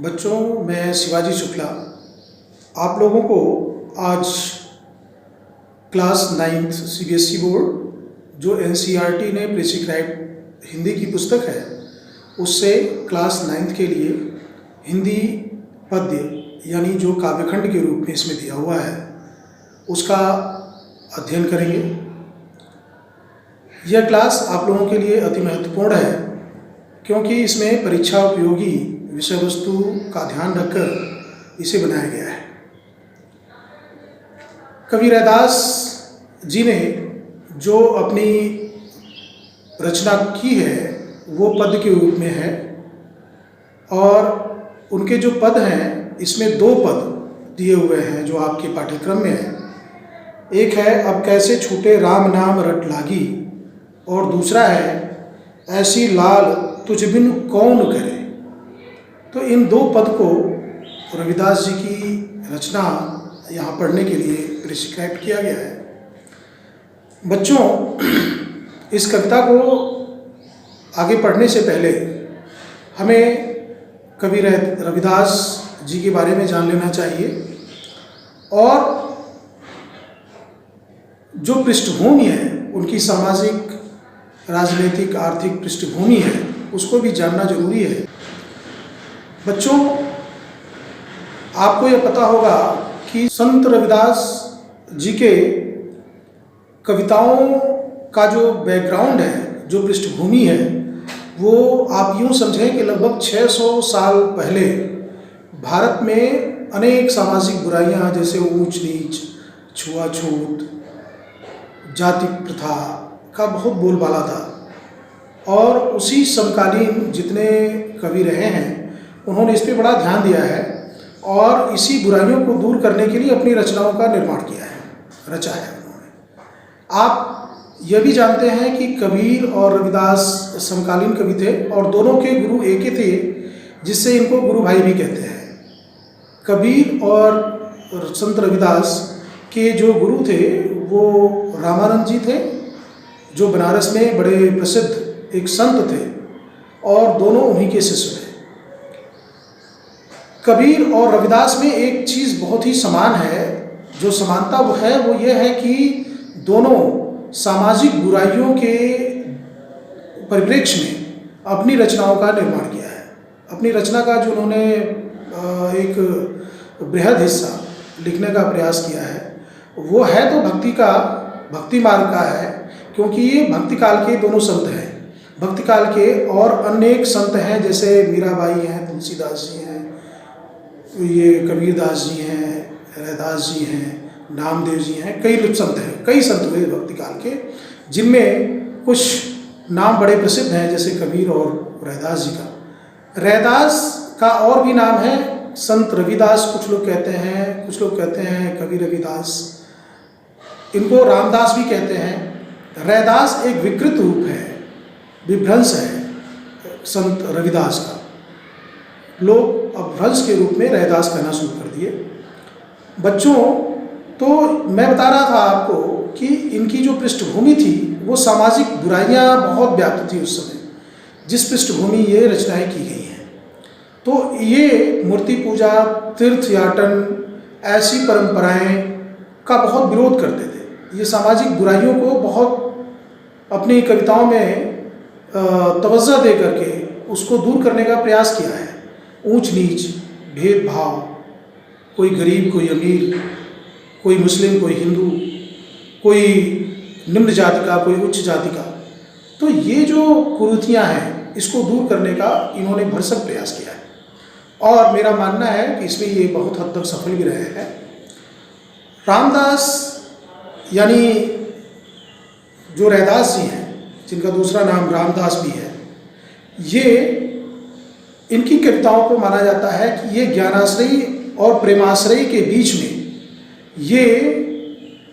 बच्चों, मैं शिवाजी शुक्ला आप लोगों को आज क्लास 9th सीबीएसई बोर्ड जो एनसीईआरटी ने प्रिस्क्राइब हिंदी की पुस्तक है उससे क्लास 9th के लिए हिंदी पद्य यानी जो काव्यखंड के रूप में इसमें दिया हुआ है उसका अध्ययन करेंगे। यह क्लास आप लोगों के लिए अति महत्वपूर्ण है क्योंकि इसमें परीक्षा उपयोगी विषय वस्तु का ध्यान रखकर इसे बनाया गया है। कवि रैदास जी ने जो अपनी रचना की है वो पद के रूप में है और उनके जो पद हैं इसमें दो पद दिए हुए हैं जो आपके पाठ्यक्रम में है। एक है अब कैसे छूटे राम नाम रट लागी और दूसरा है ऐसी लाल तुझ बिन कौन करे। तो इन दो पद को रविदास जी की रचना यहाँ पढ़ने के लिए प्रिस्क्राइब किया गया है। बच्चों, इस कविता को आगे पढ़ने से पहले हमें कवि रविदास जी के बारे में जान लेना चाहिए और जो पृष्ठभूमि है उनकी सामाजिक राजनीतिक आर्थिक पृष्ठभूमि है उसको भी जानना जरूरी है। बच्चों, आपको यह पता होगा कि संत रविदास जी के कविताओं का जो बैकग्राउंड है जो पृष्ठभूमि है वो आप यूँ समझें कि लगभग 600 साल पहले भारत में अनेक सामाजिक बुराइयां जैसे ऊंच नीच, छुआछूत, जाति प्रथा का बहुत बोलबाला था और उसी समकालीन जितने कवि रहे हैं उन्होंने इस पर बड़ा ध्यान दिया है और इसी बुराइयों को दूर करने के लिए अपनी रचनाओं का निर्माण किया है, रचा है उन्होंने। आप यह भी जानते हैं कि कबीर और रविदास समकालीन कवि थे और दोनों के गुरु एक ही थे जिससे इनको गुरु भाई भी कहते हैं। कबीर और संत रविदास के जो गुरु थे वो रामानंद जी थे जो बनारस में बड़े प्रसिद्ध एक संत थे और दोनों उन्हीं के शिष्य थे। कबीर और रविदास में एक चीज़ बहुत ही समान है, जो समानता वो है वो ये है कि दोनों सामाजिक बुराइयों के परिप्रेक्ष्य में अपनी रचनाओं का निर्माण किया है। अपनी रचना का जो उन्होंने एक बृहद हिस्सा लिखने का प्रयास किया है वो है तो भक्ति मार्ग का है क्योंकि ये भक्ति काल के दोनों संत हैं। भक्ति काल के और अन्य एक संत हैं जैसे मीराबाई हैं, तुलसीदास जी हैं, ये कबीरदास जी हैं, रैदास जी हैं, नामदेव जी हैं, कई संत हैं, कई संत हुए भक्ति काल के जिनमें कुछ नाम बड़े प्रसिद्ध हैं जैसे कबीर और रैदास जी का। रैदास का और भी नाम है संत रविदास, कुछ लोग कहते हैं कवि रविदास, इनको रामदास भी कहते हैं। रैदास एक विकृत रूप है, विभ्रंश है संत रविदास का। लोग अब भ्रंश के रूप में रैदास कहना शुरू कर दिए। बच्चों, तो मैं बता रहा था आपको कि इनकी जो पृष्ठभूमि थी वो सामाजिक बुराइयां बहुत व्याप्त थी उस समय, जिस पृष्ठभूमि ये रचनाएं की गई हैं। तो ये मूर्ति पूजा, तीर्थ याटन, ऐसी परंपराएं का बहुत विरोध करते थे। ये सामाजिक बुराइयों को बहुत अपनी कविताओं में तवज्जो दे करके उसको दूर करने का प्रयास किया है। ऊंच नीच, भेदभाव, कोई गरीब कोई अमीर, कोई मुस्लिम कोई हिंदू, कोई निम्न जाति का कोई उच्च जाति का, तो ये जो कुरीतियाँ हैं इसको दूर करने का इन्होंने भरसक प्रयास किया है और मेरा मानना है कि इसमें ये बहुत हद तक सफल भी रहे हैं। रामदास यानी जो रैदास जी हैं जिनका दूसरा नाम रामदास भी है, ये इनकी कविताओं को माना जाता है कि ये ज्ञानाश्रयी और प्रेमाश्रयी के बीच में ये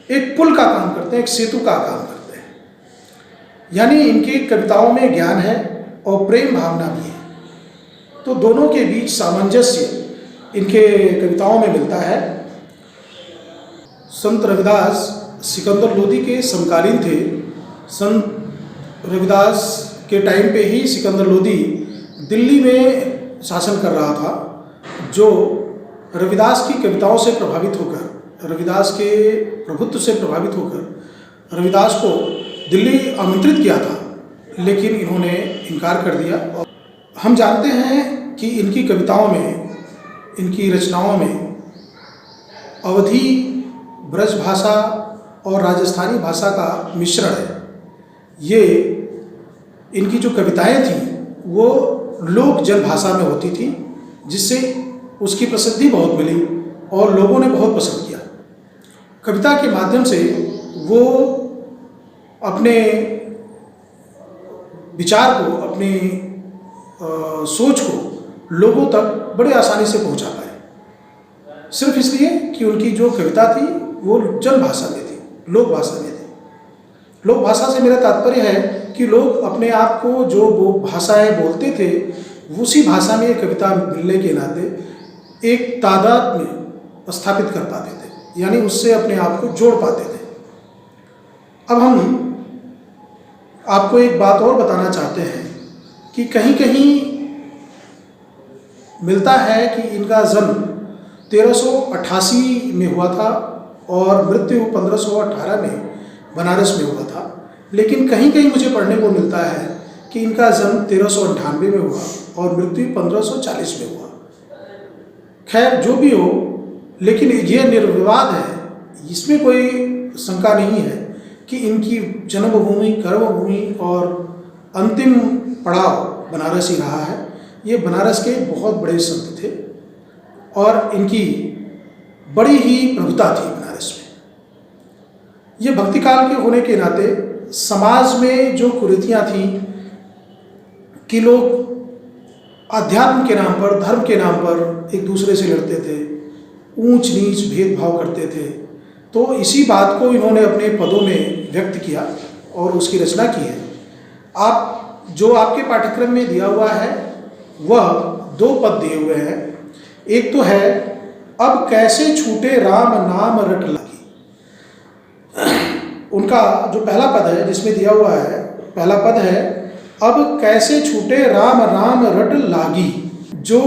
एक पुल का काम करते हैं, एक सेतु का काम करते हैं। यानी इनकी कविताओं में ज्ञान है और प्रेम भावना भी है, तो दोनों के बीच सामंजस्य इनके कविताओं में मिलता है। संत रविदास सिकंदर लोदी के समकालीन थे। संत रविदास के टाइम पे ही सिकंदर लोदी दिल्ली में शासन कर रहा था जो रविदास की कविताओं से प्रभावित होकर, रविदास के प्रभुत्व से प्रभावित होकर रविदास को दिल्ली आमंत्रित किया था, लेकिन इन्होंने इनकार कर दिया। और हम जानते हैं कि इनकी कविताओं में, इनकी रचनाओं में अवधी ब्रज भाषा और राजस्थानी भाषा का मिश्रण है। ये इनकी जो कविताएं थी वो लोक जन भाषा में होती थी, जिससे उसकी प्रसिद्धि बहुत मिली और लोगों ने बहुत पसंद किया। कविता के माध्यम से वो अपने विचार को, अपनी सोच को लोगों तक बड़े आसानी से पहुंचा पाए, सिर्फ इसलिए कि उनकी जो कविता थी वो जन भाषा में थी, लोक भाषा में थी। लोक भाषा से मेरा तात्पर्य है कि लोग अपने आप को जो वो भाषाएं बोलते थे, उसी भाषा में ये कविता मिलने के नाते एक तादाद में स्थापित कर पाते थे, यानी उससे अपने आप को जोड़ पाते थे। अब हम आपको एक बात और बताना चाहते हैं कि कहीं कहीं मिलता है कि इनका जन्म 1388 में हुआ था और मृत्यु 1518 में बनारस में हुआ था, लेकिन कहीं कहीं मुझे पढ़ने को मिलता है कि इनका जन्म 1398 में हुआ और मृत्यु 1540 में हुआ। खैर जो भी हो, लेकिन ये निर्विवाद है, इसमें कोई शंका नहीं है कि इनकी जन्मभूमि, कर्मभूमि और अंतिम पड़ाव बनारस ही रहा है। ये बनारस के बहुत बड़े संत थे और इनकी बड़ी ही प्रभुता थी बनारस में। ये भक्ति काल के होने के नाते समाज में जो कुरीतियाँ थीं कि लोग आध्यात्म के नाम पर, धर्म के नाम पर एक दूसरे से लड़ते थे, ऊंच नीच भेदभाव करते थे, तो इसी बात को इन्होंने अपने पदों में व्यक्त किया और उसकी रचना की है। आप जो आपके पाठ्यक्रम में दिया हुआ है वह 2 पद दिए हुए हैं। एक तो है, अब कैसे छूटे राम नाम रट लगी। उनका जो पहला पद है जिसमें दिया हुआ है, पहला पद है, अब कैसे छूटे राम नाम रट लागी। जो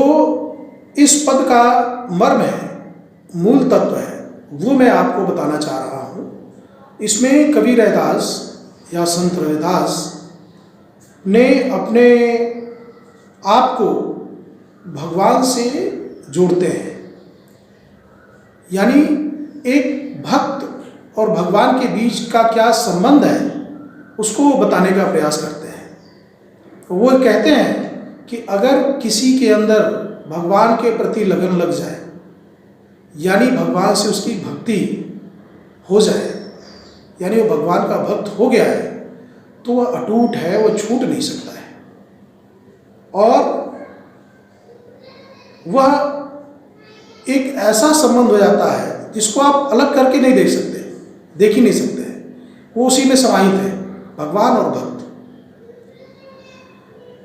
इस पद का मर्म है, मूल तत्व है, वो मैं आपको बताना चाह रहा हूँ। इसमें कवि रैदास या संत रैदास ने अपने आप को भगवान से जोड़ते हैं, यानी एक भक्त और भगवान के बीच का क्या संबंध है उसको बताने का प्रयास करते हैं। वो कहते हैं कि अगर किसी के अंदर भगवान के प्रति लगन लग जाए, यानी भगवान से उसकी भक्ति हो जाए, यानी वो भगवान का भक्त हो गया है, तो वह अटूट है, वह छूट नहीं सकता है और वह एक ऐसा संबंध हो जाता है जिसको आप अलग करके नहीं देख सकते, देख ही नहीं सकते हैं। वो उसी में समाहित है, भगवान और भक्त।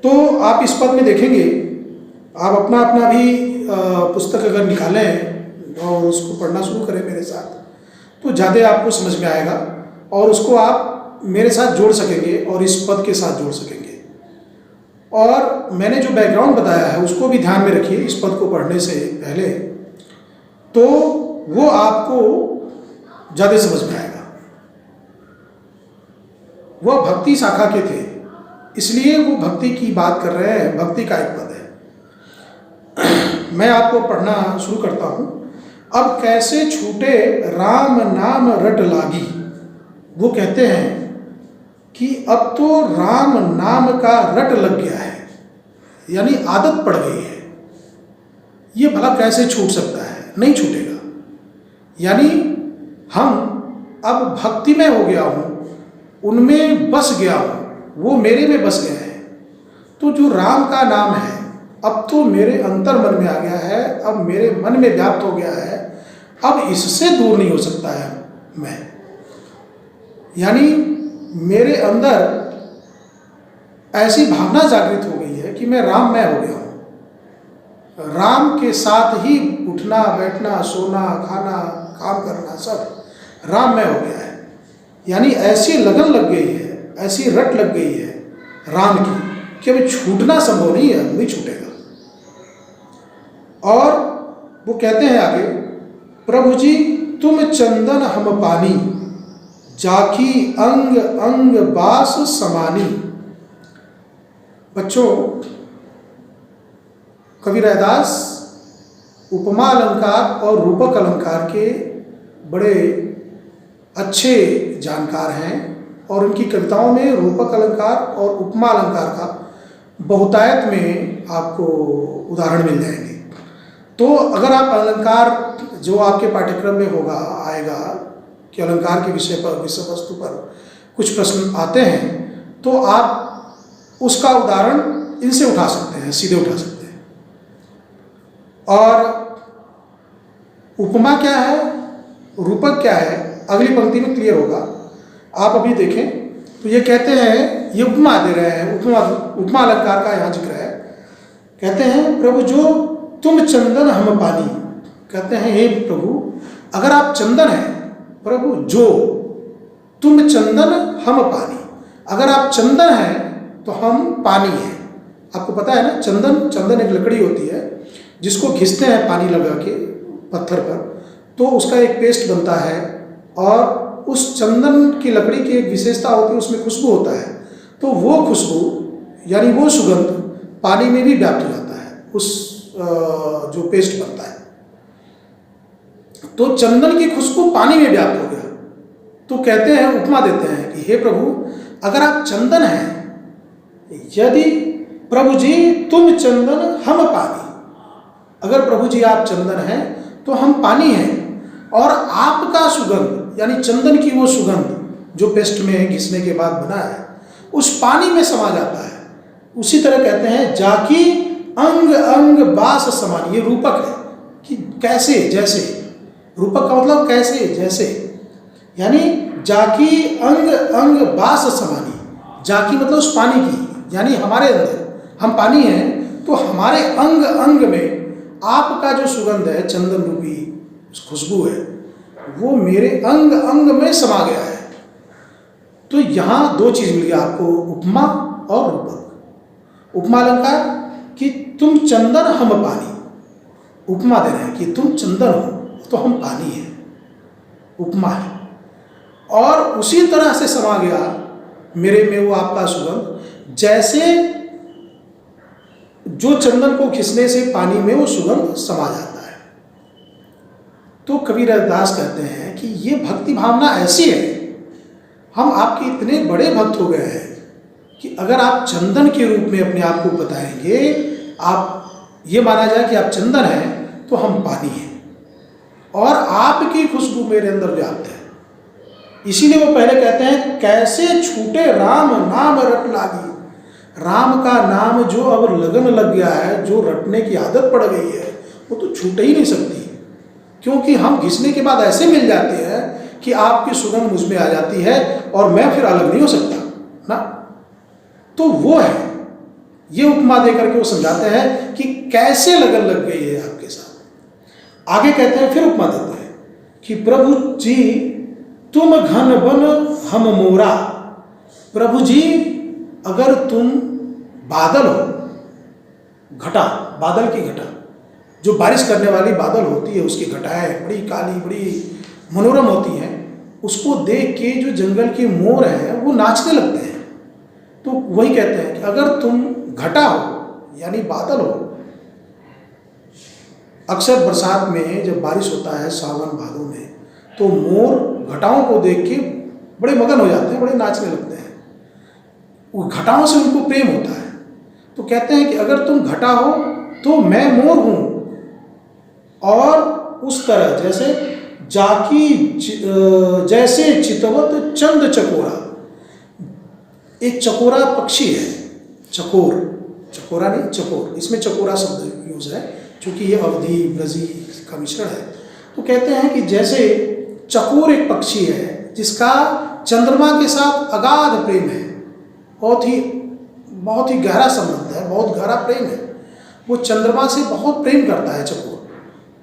तो आप इस पद में देखेंगे, आप अपना अपना भी पुस्तक अगर निकालें और उसको पढ़ना शुरू करें मेरे साथ, तो ज़्यादा आपको समझ में आएगा और उसको आप मेरे साथ जोड़ सकेंगे और इस पद के साथ जोड़ सकेंगे। और मैंने जो बैकग्राउंड बताया है उसको भी ध्यान में रखिए इस पद को पढ़ने से पहले, तो वो आपको ज़्यादा समझ में आएगा। वह भक्ति शाखा के थे, इसलिए वो भक्ति की बात कर रहे हैं, भक्ति का एक पद है। मैं आपको पढ़ना शुरू करता हूँ। अब कैसे छूटे राम नाम रट लागी। वो कहते हैं कि अब तो राम नाम का रट लग गया है, यानी आदत पड़ गई है। ये भला कैसे छूट सकता है, नहीं छूटेगा। यानी हम अब भक्ति में हो गया हूँ, उनमें बस गया हूँ, वो मेरे में बस गए हैं। तो जो राम का नाम है अब तो मेरे अंतर मन में आ गया है, अब मेरे मन में व्याप्त हो गया है, अब इससे दूर नहीं हो सकता है मैं। यानी मेरे अंदर ऐसी भावना जागृत हो गई है कि मैं राममय हो गया हूँ। राम के साथ ही उठना, बैठना, सोना, खाना, काम करना सब राममय हो गया है। यानी ऐसी लगन लग गई है, ऐसी रट लग गई है राम की कि अभी छूटना संभव नहीं है, नहीं छूटेगा। और वो कहते हैं आगे, प्रभु जी तुम चंदन हम पानी, जाकी अंग अंग बास समानी। बच्चों, कवि रैदास उपमा अलंकार और रूपक अलंकार के बड़े अच्छे जानकार हैं और उनकी कविताओं में रूपक अलंकार और उपमा अलंकार का बहुतायत में आपको उदाहरण मिल जाएंगे। तो अगर आप अलंकार, जो आपके पाठ्यक्रम में होगा आएगा कि अलंकार के विषय वस्तु पर कुछ प्रश्न आते हैं, तो आप उसका उदाहरण इनसे उठा सकते हैं, सीधे उठा सकते हैं। और उपमा क्या है, रूपक क्या है, अगली पंक्ति में क्लियर होगा। आप अभी देखें तो ये कहते हैं, ये उपमा दे रहे हैं, उपमा अलंकार का यहाँ जिक्र है। कहते हैं प्रभु जो तुम चंदन हम पानी, कहते हैं हे प्रभु अगर आप चंदन हैं, प्रभु जो तुम चंदन हम पानी, अगर आप चंदन हैं तो हम पानी हैं। आपको पता है ना, चंदन एक लकड़ी होती है जिसको घिसते हैं पानी लगा के पत्थर पर, तो उसका एक पेस्ट बनता है और उस चंदन की लकड़ी की एक विशेषता होती है, उसमें खुशबू होता है। तो वो खुशबू यानी वो सुगंध पानी में भी व्याप्त हो जाता है, उस जो पेस्ट बनता है। तो चंदन की खुशबू पानी में व्याप्त हो गया। तो कहते हैं, उपमा देते हैं कि हे प्रभु अगर आप चंदन हैं, यदि प्रभु जी तुम चंदन हम पानी, अगर प्रभु जी आप चंदन हैं तो हम पानी हैं, और आपका सुगंध यानी चंदन की वो सुगंध जो पेस्ट में घिसने के बाद बना है उस पानी में समा जाता है। उसी तरह कहते हैं जाकी अंग अंग बास समानी। ये रूपक है कि कैसे, जैसे, रूपक का मतलब कैसे, जैसे, यानी जाकी अंग अंग बास समानी। जाकी मतलब उस पानी की, यानी हमारे अंदर हम पानी हैं तो हमारे अंग अंग में आपका जो सुगंध है, चंदन रूपी खुशबू है, वो मेरे अंग अंग में समा गया है। तो यहाँ दो चीज मिल गया आपको, उपमा और रूपक। उपमा अलंकार कि तुम चंदन हम पानी, उपमा दे रहे हैं कि तुम चंदन हो तो हम पानी हैं, उपमा है। और उसी तरह से समा गया मेरे में वो आपका सुगंध, जैसे जो चंदन को खिसने से पानी में वो सुगंध समा जाता है। तो कवि रैदास कहते हैं कि ये भक्ति भावना ऐसी है, हम आपके इतने बड़े भक्त हो गए हैं कि अगर आप चंदन के रूप में अपने आप को बताएंगे, आप ये माना जाए कि आप चंदन हैं तो हम पानी हैं और आपकी खुशबू मेरे अंदर व्याप्त है। इसीलिए वो पहले कहते हैं कैसे छूटे राम नाम रट लागी। राम का नाम जो अब लगन लग गया है, जो रटने की आदत पड़ गई है, वो तो छूट ही नहीं सकती, क्योंकि हम घिसने के बाद ऐसे मिल जाते हैं कि आपकी सुगंध मुझ में आ जाती है और मैं फिर अलग नहीं हो सकता ना। तो वो है, ये उपमा देकर के वो समझाते हैं कि कैसे लगन लग गई है आपके साथ। आगे कहते हैं, फिर उपमा देते हैं कि प्रभु जी तुम घन बन हम मोरा। प्रभु जी अगर तुम बादल हो, घटा, बादल की घटा, जो बारिश करने वाली बादल होती है, उसकी घटाएं बड़ी काली, बड़ी मनोरम होती हैं, उसको देख के जो जंगल के मोर हैं वो नाचने लगते हैं। तो वही कहते हैं कि अगर तुम घटा हो यानी बादल हो। अक्सर बरसात में जब बारिश होता है सावन भादों में, तो मोर घटाओं को देख के बड़े मगन हो जाते हैं, बड़े नाचने लगते हैं, वो घटाओं से उनको प्रेम होता है। तो कहते हैं कि अगर तुम घटा हो तो मैं मोर हूँ, और उस तरह जैसे जाकी जैसे चितवत चंद चकोरा। एक चकोरा पक्षी है, चकोर, चकोरा नहीं चकोर, इसमें चकोरा शब्द यूज है क्योंकि ये अवधी ब्रजी का मिश्रण है। तो कहते हैं कि जैसे चकोर एक पक्षी है जिसका चंद्रमा के साथ अगाध प्रेम है, बहुत ही गहरा संबंध है, बहुत गहरा प्रेम है, वो चंद्रमा से बहुत प्रेम करता है चकोर।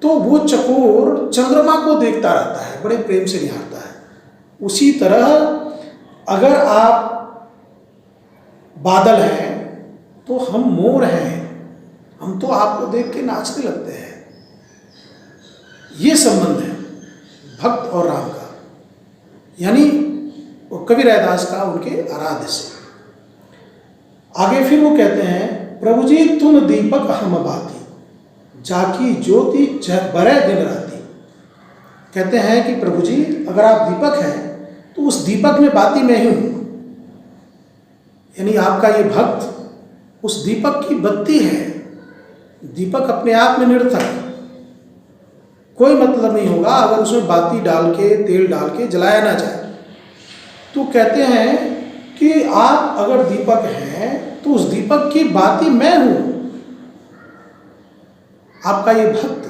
तो वो चकोर चंद्रमा को देखता रहता है, बड़े प्रेम से निहारता है। उसी तरह अगर आप बादल हैं तो हम मोर हैं, हम तो आपको देख के नाचने लगते हैं। ये संबंध है भक्त और राम का, यानी कवि रैदास का उनके आराध्य से। आगे फिर वो कहते हैं, प्रभु जी तुम दीपक हम बाती, जाकी ज्योति बरे दिन राती। कहते हैं कि प्रभु जी अगर आप दीपक हैं तो उस दीपक में बाती मैं ही हूँ, यानी आपका ये भक्त उस दीपक की बत्ती है। दीपक अपने आप में निरर्थक, कोई मतलब नहीं होगा अगर उसमें बाती डाल के तेल डाल के जलाया ना जाए। तो कहते हैं कि आप अगर दीपक हैं तो उस दीपक की बाती मैं हूं, आपका ये भक्त।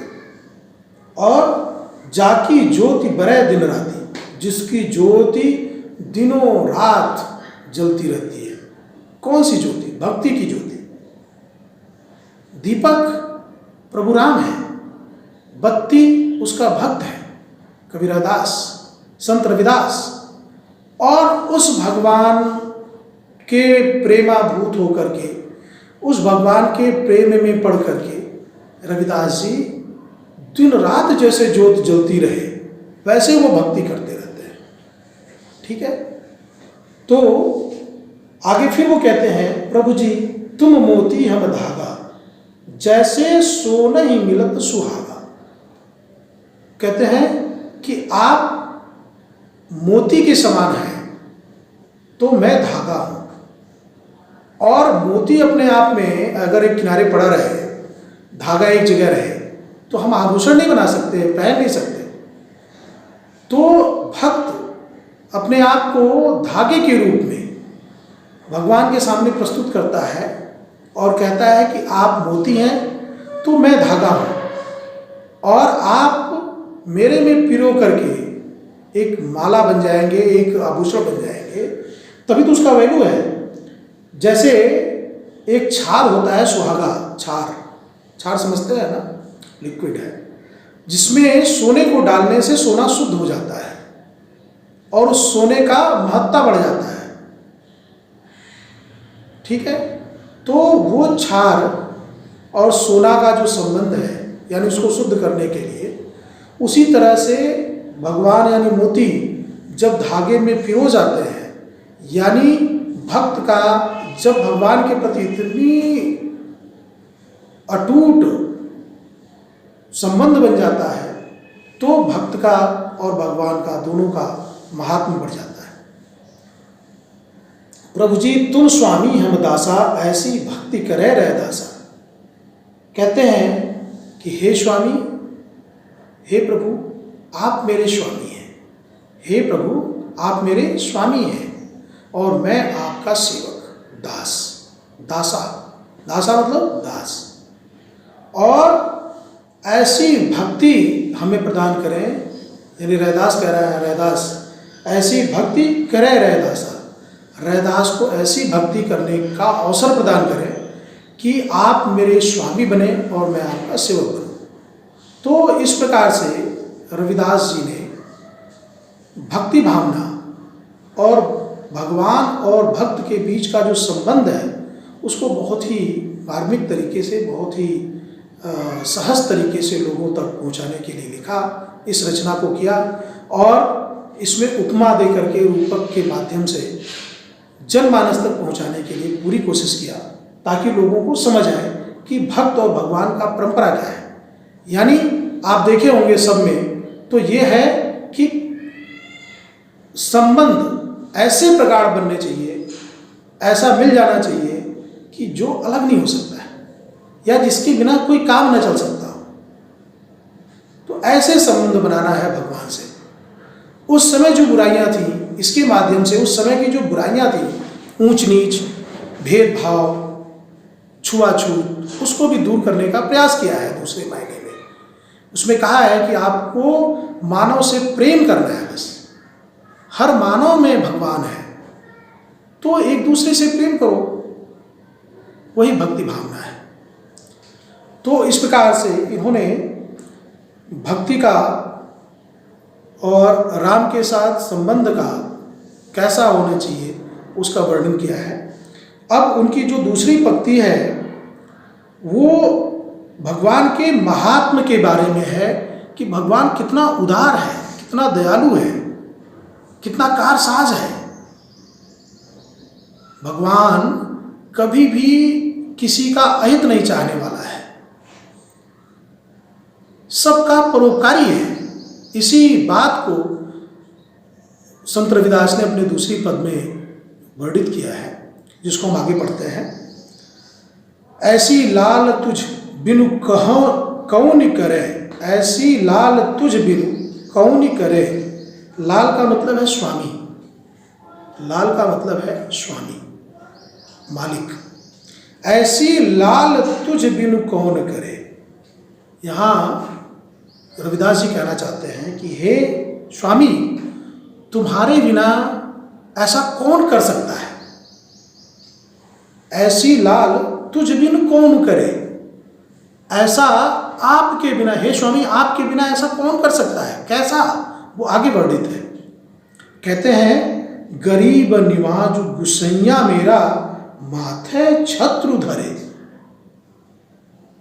और जाकी ज्योति बरे दिन राती, जिसकी ज्योति दिनों रात जलती रहती है। कौन सी ज्योति? भक्ति की ज्योति। दीपक प्रभु राम है, बत्ती उसका भक्त है कबीर दास, संत रविदास। और उस भगवान के प्रेमाभूत होकर के, उस भगवान के प्रेम में पढ़ करके रविदास जी दिन रात जैसे ज्योत जलती रहे वैसे वो भक्ति करते रहते हैं। ठीक है, तो आगे फिर वो कहते हैं, प्रभु जी तुम मोती हम धागा, जैसे सोना ही मिलत सुहागा। कहते हैं कि आप मोती के समान हैं तो मैं धागा हूं। और मोती अपने आप में अगर एक किनारे पड़ा रहे, धागा एक जगह रहे, तो हम आभूषण नहीं बना सकते, पहन नहीं सकते। तो भक्त अपने आप को धागे के रूप में भगवान के सामने प्रस्तुत करता है और कहता है कि आप मोती हैं तो मैं धागा हूं, और आप मेरे में पिरो करके एक माला बन जाएंगे, एक आभूषण बन जाएंगे, तभी तो उसका वैल्यू है। जैसे एक छार होता है, सुहागा छार, छार समझते हैं ना, लिक्विड है जिसमें सोने को डालने से सोना शुद्ध हो जाता है और उस सोने का महत्ता बढ़ जाता है। ठीक है, तो वो छार और सोना का जो संबंध है, यानी उसको शुद्ध करने के लिए, उसी तरह से भगवान यानी मोती जब धागे में पिरो जाते हैं, यानी भक्त का जब भगवान के प्रति इतनी अटूट संबंध बन जाता है तो भक्त का और भगवान का दोनों का महात्म्य बढ़ जाता है। प्रभु जी तुम स्वामी हम दासा, ऐसी भक्ति करे रह दासा। कहते हैं कि हे स्वामी, हे प्रभु आप मेरे स्वामी हैं, हे प्रभु आप मेरे स्वामी हैं और मैं आपका सेवक, दास। दासा, दासा मतलब दास। और ऐसी भक्ति हमें प्रदान करें, यानी रैदास कह रहा है, रैदास ऐसी भक्ति करे रैदासा, रैदास को ऐसी भक्ति करने का अवसर प्रदान करें कि आप मेरे स्वामी बने और मैं आपका सेवक बनूं। तो इस प्रकार से रविदास जी ने भक्ति भावना और भगवान और भक्त के बीच का जो संबंध है उसको बहुत ही मार्मिक तरीके से, बहुत ही सहज तरीके से लोगों तक पहुंचाने के लिए लिखा, इस रचना को किया। और इसमें उपमा दे करके, रूपक के माध्यम से जनमानस तक पहुंचाने के लिए पूरी कोशिश किया, ताकि लोगों को समझ आए कि भक्त और भगवान का परंपरा क्या है। यानी आप देखे होंगे सब में तो ये है कि संबंध ऐसे प्रगाढ़ बनने चाहिए, ऐसा मिल जाना चाहिए कि जो अलग नहीं हो सकता है या जिसके बिना कोई काम न चल सकता हो। तो ऐसे संबंध बनाना है भगवान से। उस समय जो बुराइयां थी, इसके माध्यम से उस समय की जो बुराइयां थी, ऊंच नीच, भेदभाव, छुआछूत, उसको भी दूर करने का प्रयास किया है दूसरे मायने में। उसमें कहा है कि आपको मानव से प्रेम करना है, बस हर मानव में भगवान है तो एक दूसरे से प्रेम करो, वही भक्ति भावना है। तो इस प्रकार से इन्होंने भक्ति का और राम के साथ संबंध का कैसा होना चाहिए उसका वर्णन किया है। अब उनकी जो दूसरी पंक्ति है वो भगवान के महात्म्य के बारे में है कि भगवान कितना उदार है, कितना दयालु है, कितना कारसाज है। भगवान कभी भी किसी का अहित नहीं चाहने वाला है, सबका परोपकारी है। इसी बात को संत रविदास ने अपने दूसरी पद में वर्णित किया है, जिसको हम आगे पढ़ते हैं। ऐसी लाल तुझ बिनु कौन करे, ऐसी लाल तुझ बिनु कौन करे। लाल का मतलब है स्वामी, लाल का मतलब है स्वामी, मालिक। ऐसी लाल तुझ बिनु कौन करे। यहाँ रविदास जी कहना चाहते हैं कि हे स्वामी, तुम्हारे बिना ऐसा कौन कर सकता है। ऐसी लाल तुझ बिन कौन करे, ऐसा आपके बिना, हे स्वामी आपके बिना ऐसा कौन कर सकता है, कैसा, वो आगे वर्णित है। कहते हैं गरीब निवाज गुसैया मेरा माथे छत्रु धरे।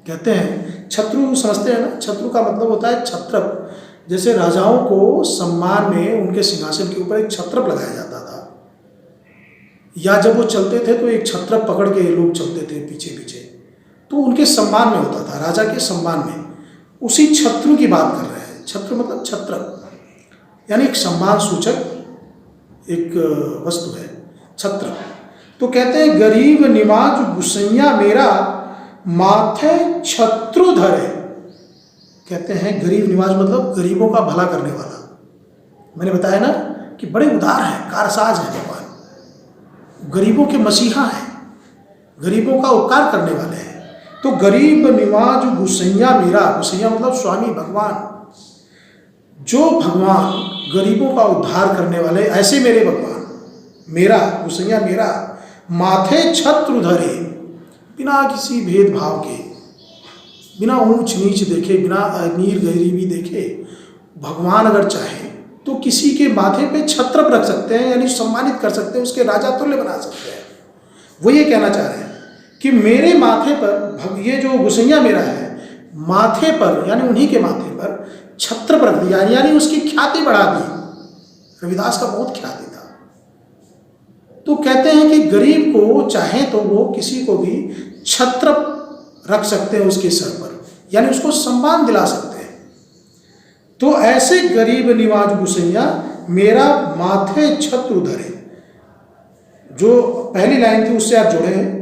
कहते हैं छत्रु समझते हैं ना, छत्रु का मतलब होता है छत्रप। जैसे राजाओं को सम्मान में उनके सिंहासन के ऊपर एक छत्रप लगाया जाता था, या जब वो चलते थे तो एक छत्रप पकड़ के लोग चलते थे पीछे पीछे, तो उनके सम्मान में होता था, राजा के सम्मान में। उसी छत्रु की बात कर रहे हैं। छत्र मतलब छत्रप, यानी एक सम्मान सूचक एक वस्तु है छत्र। तो कहते हैं गरीब निवाज गुसैया मेरा माथे छत्रु धरे। कहते हैं गरीब निवाज मतलब गरीबों का भला करने वाला। मैंने बताया ना कि बड़े उदार हैं, कारसाज हैं भगवान, गरीबों के मसीहा हैं, गरीबों का उपकार करने वाले हैं। तो गरीब निवाज गुसैया मेरा, गुसैया मतलब स्वामी भगवान, जो भगवान गरीबों का उद्धार करने वाले, ऐसे मेरे भगवान, मेरा गुसैया मेरा माथे छत्रु धरे। बिना किसी भेदभाव के, बिना ऊंच नीच देखे, बिना अमीर गरीबी देखे, भगवान अगर चाहे तो किसी के माथे पे छत्र रख सकते हैं, यानी सम्मानित कर सकते हैं, उसके राजा तुल्य बना सकते हैं। वो ये कहना चाह रहे हैं कि मेरे माथे पर, ये जो गुसैया मेरा है, माथे पर यानी उन्हीं के माथे पर छत्र रख दिया, यानी उसकी ख्याति बढ़ा दी। रविदास का बहुत ख्याति था। तो कहते हैं कि गरीब को चाहे तो वो किसी को भी छत्र रख सकते हैं उसके सर पर, यानी उसको सम्मान दिला सकते हैं। तो ऐसे गरीब निवाज गुसैया मेरा माथे छत्रु धरे, जो पहली लाइन थी उससे आप जुड़े हैं।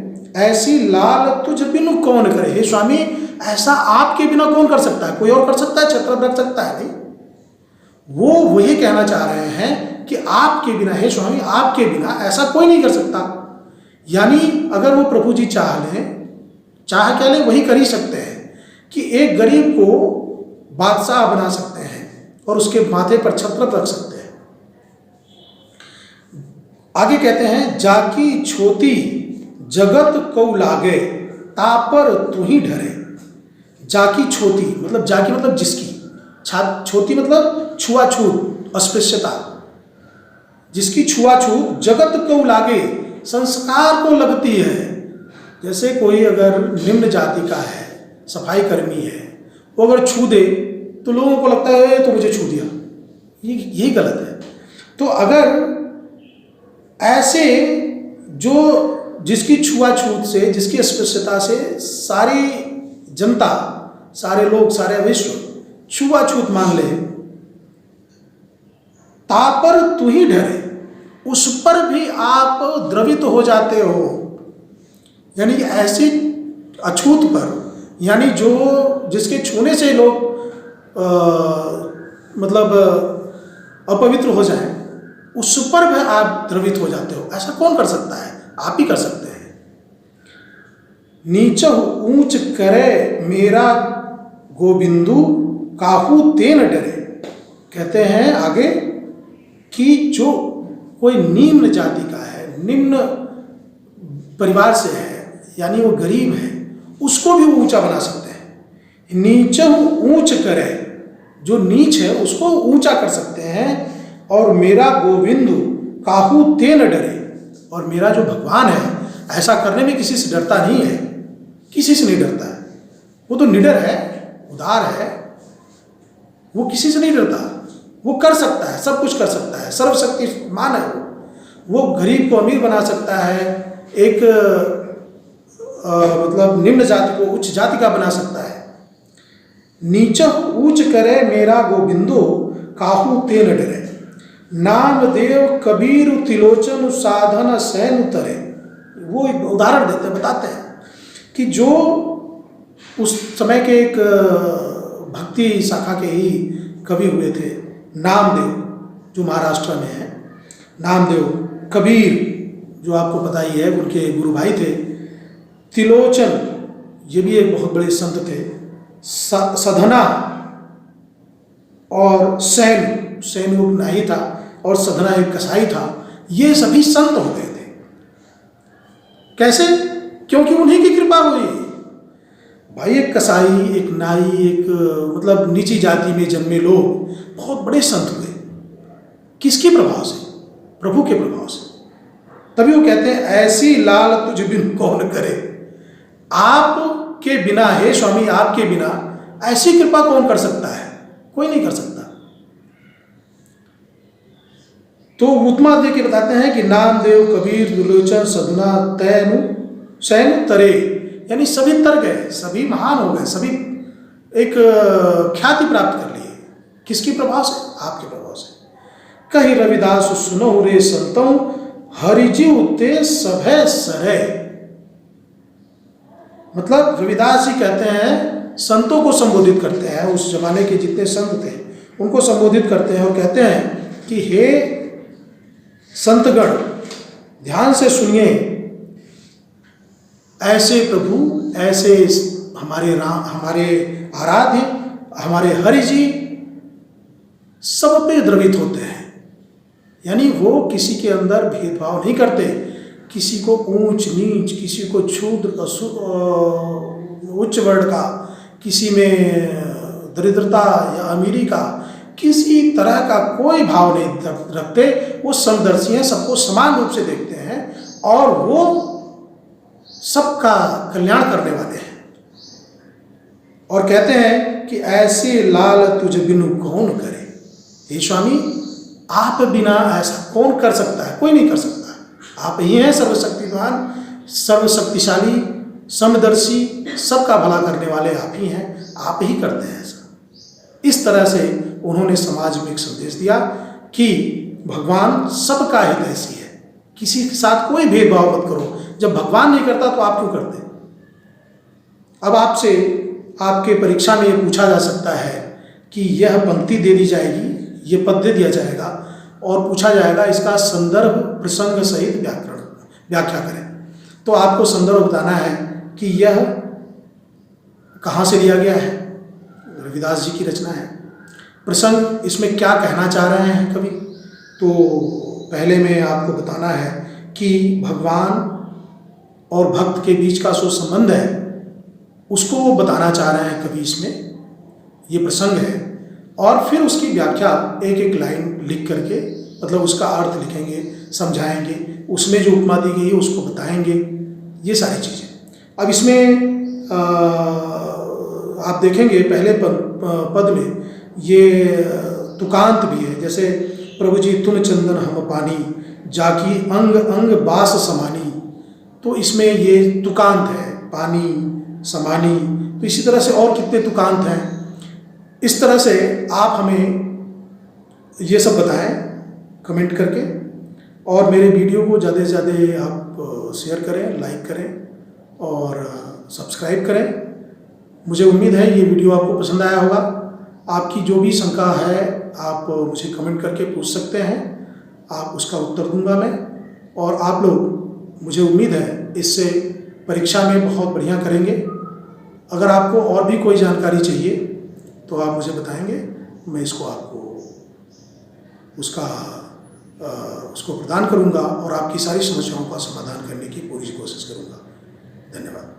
ऐसी लाल तुझ बिनु कौन करे। हे स्वामी, ऐसा आपके बिना कौन कर सकता है, कोई और कर सकता है, छत्र रख सकता है नहीं। वो वही कहना चाह रहे हैं कि आपके बिना, हे स्वामी आपके बिना ऐसा कोई नहीं कर सकता। यानी अगर वो प्रभु जी चाह लें, चाह क्या लें, वही कर ही सकते हैं कि एक गरीब को बादशाह बना सकते हैं और उसके माथे पर छत्र रख सकते हैं। आगे कहते हैं जाकी छोटी जगत को लागे तापर तू ही डरे। जाकी छोटी मतलब, जाकी मतलब जिसकी, छोटी मतलब छुआछूत, अस्पृश्यता, जिसकी छुआछूत जगत को लागे, संस्कार को लगती है। जैसे कोई अगर निम्न जाति का है, सफाई कर्मी है, वो अगर छू दे तो लोगों को लगता है तो मुझे छू दिया, यही गलत है। तो अगर ऐसे जो जिसकी छुआछूत से, जिसकी अस्पृश्यता से सारी जनता, सारे लोग, सारे विश्व छुआछूत मान ले, तापर तू ही डरे, उस पर भी आप द्रवित हो जाते हो। यानी ऐसी अछूत पर, यानी जो जिसके छूने से लोग मतलब अपवित्र हो जाएं, उस पर भी आप द्रवित हो जाते हो। ऐसा कौन कर सकता है, आप ही कर सकते हैं। नीच ऊंच करे मेरा गोविंदु काहू तेन डरे। कहते हैं आगे कि जो कोई निम्न जाति का है, निम्न परिवार से है, यानी वो गरीब है, उसको भी ऊंचा बना सकते हैं। नीच ऊंच करे, जो नीच है उसको ऊंचा कर सकते हैं। और मेरा गोविंदु काहू तेन डरे, और मेरा जो भगवान है ऐसा करने में किसी से डरता नहीं है, किसी से नहीं डरता है। वो तो निडर है, उदार है, वो किसी से नहीं डरता, वो कर सकता है, सब कुछ कर सकता है, सर्वशक्तिमान है वो गरीब को अमीर बना सकता है, एक मतलब निम्न जाति को उच्च जाति का बना सकता है। नीच ऊंच करे मेरा गोविंदो, काहू ते न डरे, नामदेव कबीर तिलोचन साधन सैन उतरे। वो एक उदाहरण देते हैं, बताते हैं कि जो उस समय के एक भक्ति शाखा के ही कवि हुए थे, नामदेव, जो महाराष्ट्र में है, नामदेव, कबीर जो आपको पता ही है, उनके गुरु भाई थे, तिलोचन ये भी एक बहुत बड़े संत थे, सधना और सैन वो नाई था और सधना एक कसाई था, ये सभी संत हो गए थे। कैसे? क्योंकि उन्हीं की कृपा हुई। भाई एक कसाई, एक नाई, एक मतलब नीची जाति में जन्मे लोग बहुत बड़े संत हुए। किसके प्रभाव से? प्रभु के प्रभाव से। तभी वो कहते हैं ऐसी लाल तुझ बिन कौन करे, आपके बिना, हे स्वामी आपके बिना ऐसी कृपा कौन कर सकता है? कोई नहीं कर सकता। तो उत्तमा दे के बताते हैं कि नामदेव, कबीर, तिलोचन, सधना सैन तरे, यानी सभी तर गए, सभी महान हो गए, सभी एक ख्याति प्राप्त कर लिए। किसके प्रभाव से? आपके प्रभाव से। कहीं रविदास सुनो रे संतों, हरिजीव ते सभय सरे। मतलब रविदास जी कहते हैं, संतों को संबोधित करते हैं, उस जमाने के जितने संत थे उनको संबोधित करते हैं और कहते हैं कि हे संतगण, ध्यान से सुनिए, ऐसे प्रभु, ऐसे हमारे राम, हमारे आराध्य, हमारे हरि जी सब पे द्रवित होते हैं। यानी वो किसी के अंदर भेदभाव नहीं करते, किसी को ऊंच नीच, किसी को क्षुद्र उच्च वर्ण का, किसी में दरिद्रता या अमीरी का, किसी तरह का कोई भाव नहीं रखते। वो समदर्शी हैं, सबको समान रूप से देखते हैं और वो सबका कल्याण करने वाले हैं। और कहते हैं कि ऐसे लाल तुझ बिनु कौन करे, हे स्वामी आप बिना ऐसा कौन कर सकता है? कोई नहीं कर सकता। आप ही हैं सर्वशक्तिमान, सर्वशक्तिशाली, समदर्शी, सबका भला करने वाले आप ही हैं, आप ही करते हैं ऐसा। इस तरह से उन्होंने समाज में एक संदेश दिया कि भगवान सबका हितैषी है, किसी के साथ कोई भेदभाव मत करो। जब भगवान नहीं करता तो आप क्यों करते? अब आपसे आपके परीक्षा में ये पूछा जा सकता है कि यह पंक्ति दे दी जाएगी, ये पद दे दिया जाएगा और पूछा जाएगा इसका संदर्भ प्रसंग सहित व्याख्या करें। तो आपको संदर्भ बताना है कि यह कहाँ से लिया गया है, रविदास जी की रचना है। प्रसंग, इसमें क्या कहना चाह रहे हैं कवि, तो पहले में आपको बताना है कि भगवान और भक्त के बीच का जो संबंध है उसको वो बताना चाह रहे हैं कवि, इसमें ये प्रसंग है। और फिर उसकी व्याख्या एक एक लाइन लिख करके, मतलब उसका अर्थ लिखेंगे, समझाएंगे, उसमें जो उपमा दी गई है उसको बताएंगे, ये सारी चीज़ें। अब इसमें आप देखेंगे पहले पद में ये तुकांत भी है, जैसे प्रभु जी तुम चंदन हम पानी, जाकी अंग अंग बास समानी। तो इसमें ये तुकांत है, पानी, समानी। तो इसी तरह से और कितने तुकांत हैं। इस तरह से आप हमें ये सब बताएं कमेंट करके, और मेरे वीडियो को ज़्यादा से ज़्यादा आप शेयर करें, लाइक करें और सब्सक्राइब करें। मुझे उम्मीद है ये वीडियो आपको पसंद आया होगा। आपकी जो भी शंका है आप मुझे कमेंट करके पूछ सकते हैं, आप उसका उत्तर दूंगा मैं। और आप लोग, मुझे उम्मीद है इससे परीक्षा में बहुत बढ़िया करेंगे। अगर आपको और भी कोई जानकारी चाहिए तो आप मुझे बताएंगे, मैं इसको आपको उसको प्रदान करूंगा और आपकी सारी समस्याओं का समाधान करने की पूरी कोशिश करूंगा। धन्यवाद।